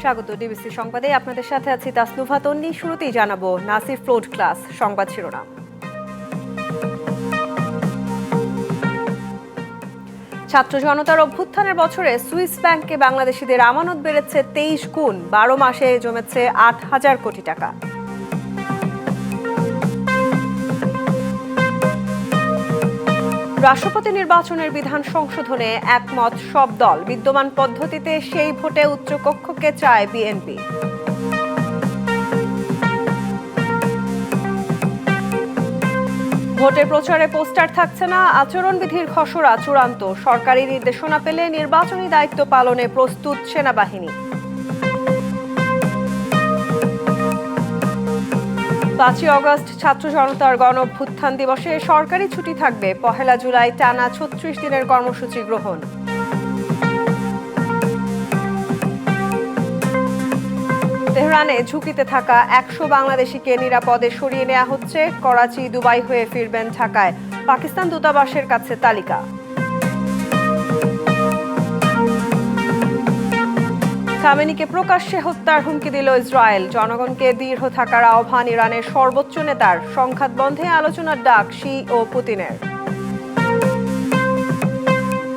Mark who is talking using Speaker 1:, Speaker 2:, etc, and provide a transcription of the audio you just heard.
Speaker 1: স্বাগত ডিবিসি সংবাদে আপনাদের সাথে আছি তাসনুভা তন্নি। শুরুতেই জানাবো নাসির ফ্লোট ক্লাস সংবাদ শিরোনাম। ছাত্র জনতার অভ্যুত্থানের বছরে সুইস ব্যাংকে বাংলাদেশিদের আমানত বেড়েছে 23 গুণ, 12 মাসে জমেছে 8,000 কোটি টাকা। রাষ্ট্রপতি নির্বাচনের বিধান সংশোধনে একমত সব দল, বিদ্যমান পদ্ধতিতে সেই ভোটে উচ্চকক্ষকে চায় বিএনপি। ভোটের প্রচারে পোস্টার থাকছে না, আচরণবিধির খসড়া চূড়ান্ত, সরকারি নির্দেশনা পেলে নির্বাচনী দায়িত্ব পালনে প্রস্তুত সেনাবাহিনী। 5ই অগস্ট ছাত্র জনতার গণঅভ্যুত্থান দিবসে সরকারি ছুটি থাকবে, 1 জুলাই টানা 36 দিনের কর্মসূচি গ্রহণ। তেহরানে ঝুঁকিতে থাকা 100 বাংলাদেশিকে নিরাপদে সরিয়ে নেওয়া হচ্ছে। করাচি, দুবাই হয়ে ফিরবেন ঢাকায়। পাকিস্তান দূতাবাসের কাছে তালিকা। খামেনিকে প্রকাশ্যে হত্যার হুমকি দিল ইসরায়েল। জনগণকে দৃঢ় থাকার আহ্বান ইরানের সর্বোচ্চ নেতার। সংঘাত বন্ধে আলোচনার ডাক শি ও পুতিনের।